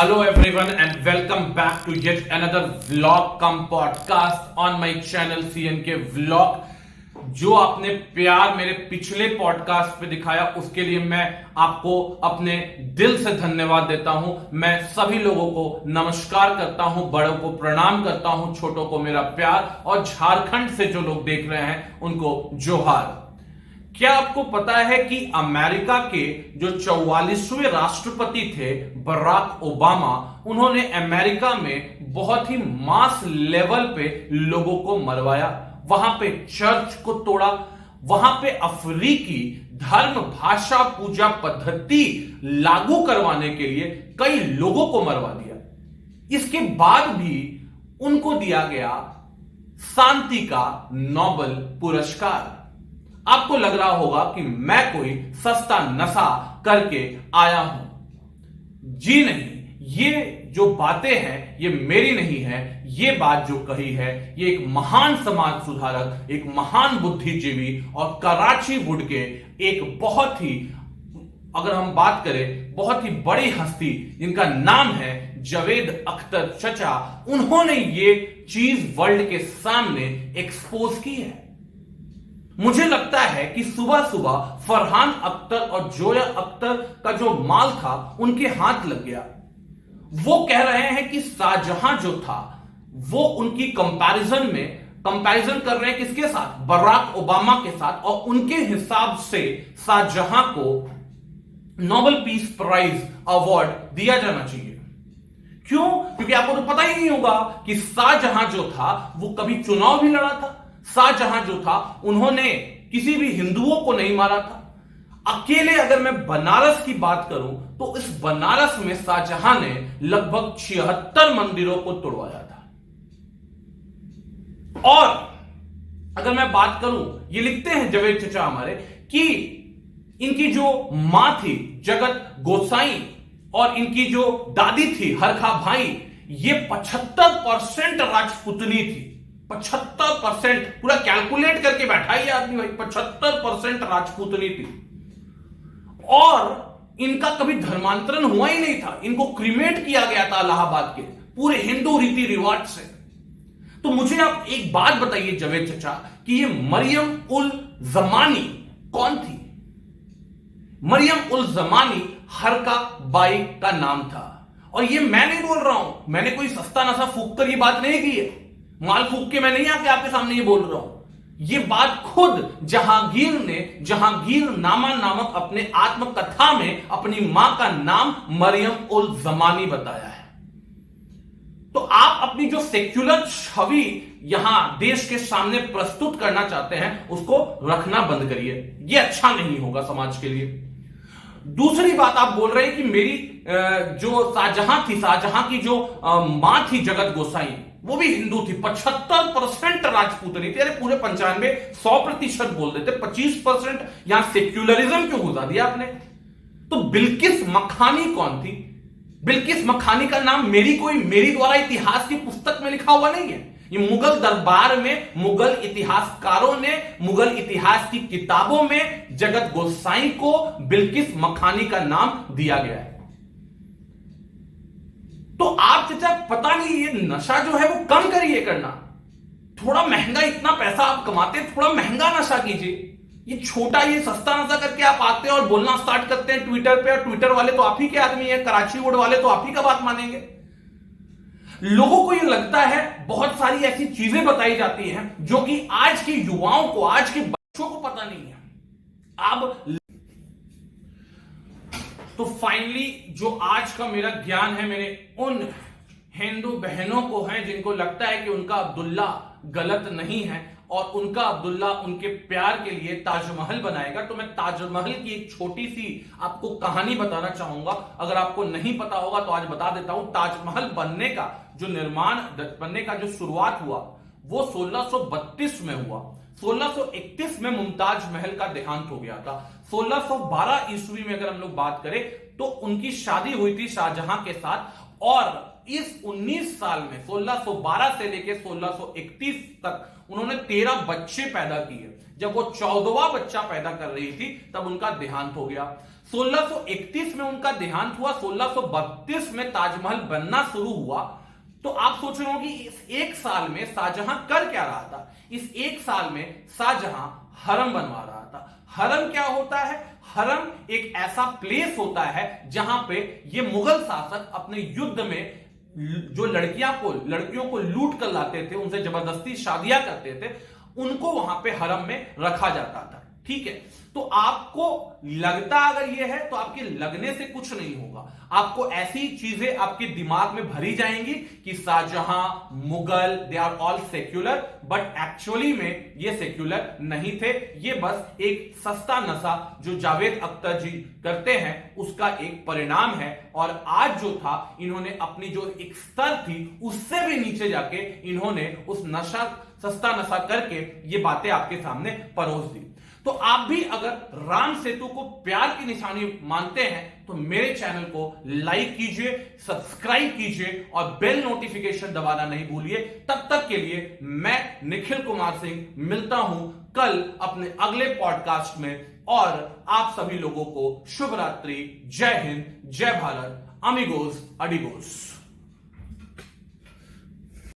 Hello everyone and welcome back to yet another vlog cum podcast on my channel CNK Vlog। जो आपने प्यार मेरे पिछले podcast पे दिखाया उसके लिए मैं आपको अपने दिल से धन्यवाद देता हूं। मैं सभी लोगों को नमस्कार करता हूं, बड़ों को प्रणाम करता हूं, छोटों को मेरा प्यार और झारखंड से जो लोग देख रहे हैं उनको जोहार। क्या आपको पता है कि अमेरिका के जो 44वें राष्ट्रपति थे बराक ओबामा, उन्होंने अमेरिका में बहुत ही मास लेवल पे लोगों को मरवाया, वहां पे चर्च को तोड़ा, वहां पे अफ्रीकी धर्म भाषा पूजा पद्धति लागू करवाने के लिए कई लोगों को मरवा दिया। इसके बाद भी उनको दिया गया शांति का नोबेल पुरस्कार। आपको लग रहा होगा कि मैं कोई सस्ता नशा करके आया हूं। जी नहीं, ये जो बातें हैं ये मेरी नहीं है। ये बात जो कही है ये एक महान समाज सुधारक, एक महान बुद्धिजीवी और कराची वुड के एक बहुत ही, अगर हम बात करें, बहुत ही बड़ी हस्ती जिनका नाम है जावेद अख्तर चचा, उन्होंने ये चीज वर्ल्ड के सामने एक्सपोज की है। मुझे लगता है कि सुबह सुबह फरहान अख्तर और जोया अख्तर का जो माल था उनके हाथ लग गया। वो कह रहे हैं कि शाहजहां जो था वो उनकी कंपैरिजन कर रहे हैं किसके साथ? बराक ओबामा के साथ। और उनके हिसाब से शाहजहां को नोबेल पीस प्राइज अवार्ड दिया जाना चाहिए। क्यों? क्योंकि आपको तो पता ही नहीं होगा कि शाहजहां जो था वो कभी चुनाव भी लड़ा था। शाहजहां जो था उन्होंने किसी भी हिंदुओं को नहीं मारा था। अकेले अगर मैं बनारस की बात करूं तो इस बनारस में शाहजहां ने लगभग 76 मंदिरों को तोड़वाया था। और अगर मैं बात करूं, ये लिखते हैं जावेद चचा हमारे कि इनकी जो मां थी जगत गोसाई और इनकी जो दादी थी हरखा भाई, ये 75% राजपूतनी थी। 75%, पूरा कैलकुलेट करके बैठा ही आदमी भाई, 75% राजपूतनी थी। और इनका कभी धर्मांतरण हुआ ही नहीं था। इनको क्रीमेट किया गया था इलाहाबाद के पूरे हिंदू रीति रिवाज से। तो मुझे आप एक बात बताइए जावेद चचा कि ये मरियम उल जमानी कौन थी? मरियम उल जमानी हरका बाई का नाम था। और ये मैं नहीं बोल रहा हूं, मैंने कोई सस्ता नशा फूक कर ये बात नहीं की है, माल फूक के मैं नहीं आके आपके सामने ये बोल रहा हूं। ये बात खुद जहांगीर ने जहांगीरनामा नामक अपने आत्मकथा में अपनी मां का नाम मरियम उल जमानी बताया है। तो आप अपनी जो सेक्युलर छवि यहां देश के सामने प्रस्तुत करना चाहते हैं उसको रखना बंद करिए। ये अच्छा नहीं होगा समाज के लिए। दूसरी बात, आप बोल रहे हैं कि मेरी जो शाहजहां थी, शाहजहां की जो मां थी जगत गोसाई, वो भी हिंदू थी। 75% राजपूतनी थी। अरे पूरे 95, 100% बोल देते, 25% यहां सेक्युलरिज्म क्यों घुसा दिया आपने? तो बिल्किस मखानी कौन थी? बिल्किस मखानी का नाम मेरी द्वारा इतिहास की पुस्तक में लिखा हुआ नहीं है। ये मुगल दरबार में मुगल इतिहासकारों ने मुगल इतिहास की किताबों में जगत गोसाई को बिल्किस मखानी का नाम दिया गया है। तो आप चाचा पता नहीं, ये नशा जो है वो कम करिए करना। थोड़ा महंगा, इतना पैसा आप कमाते हैं, थोड़ा महंगा नशा कीजिए। ये छोटा, ये सस्ता नशा करके आप आते हैं और बोलना स्टार्ट करते हैं ट्विटर पे, और ट्विटर वाले तो आप ही के आदमी हैं, कराची वुड वाले तो आप ही का बात मानेंगे। लोगों को ये लगता है, बहुत सारी ऐसी चीजें बताई जाती हैं जो कि आज के युवाओं को, आज के बच्चों को पता नहीं है। अब तो फाइनली जो आज का मेरा ज्ञान है मेरे उन हिंदू बहनों को है जिनको लगता है कि उनका अब्दुल्ला गलत नहीं है और उनका अब्दुल्ला उनके प्यार के लिए ताजमहल बनाएगा। तो मैं ताजमहल की एक छोटी सी आपको कहानी बताना चाहूंगा। अगर आपको नहीं पता होगा तो आज बता देता हूं। ताजमहल बनने का जो शुरुआत हुआ वो 1632 में हुआ। 1631 में मुमताज महल का देहांत हो गया था। 1612 ईस्वी में अगर हम लोग बात करें तो उनकी शादी हुई थी शाहजहां के साथ। और इस 19 साल में 1612 से लेकर 1631 तक उन्होंने 13 बच्चे पैदा किए। जब वो 14वां बच्चा पैदा कर रही थी तब उनका देहांत हो गया। 1631 में उनका देहांत हुआ, 1632 में ताजमहल बनना शुरू हुआ। तो आप सोच रहे हो कि इस एक साल में शाहजहां कर क्या रहा था? इस एक साल में शाहजहां हरम बनवा रहा था। हरम क्या होता है? हरम एक ऐसा प्लेस होता है जहां पे ये मुगल शासक अपने युद्ध में जो लड़कियों को लूट कर लाते थे, उनसे जबरदस्ती शादियां करते थे, उनको वहां पे हरम में रखा जाता था। ठीक है, तो आपको लगता अगर ये है तो आपके लगने से कुछ नहीं होगा। आपको ऐसी चीजें आपके दिमाग में भरी जाएंगी कि Shahjahan, Mughal, they are all secular, but actually में ये सेक्युलर नहीं थे। ये बस एक सस्ता नशा जो जावेद अख्तर जी करते हैं उसका एक परिणाम है। और आज जो था, इन्होंने अपनी जो एक स्तर थी उससे भी नीचे जाके इन्होंने उस सस्ता नशा करके ये बातें आपके सामने परोस दी। तो आप भी अगर राम सेतु को प्यार की निशानी मानते हैं तो मेरे चैनल को लाइक कीजिए, सब्सक्राइब कीजिए और बेल नोटिफिकेशन दबाना नहीं भूलिए। तब तक के लिए मैं निखिल कुमार सिंह मिलता हूं कल अपने अगले पॉडकास्ट में, और आप सभी लोगों को शुभ रात्रि, जय हिंद, जय भारत, अमिगोस अडिगोस।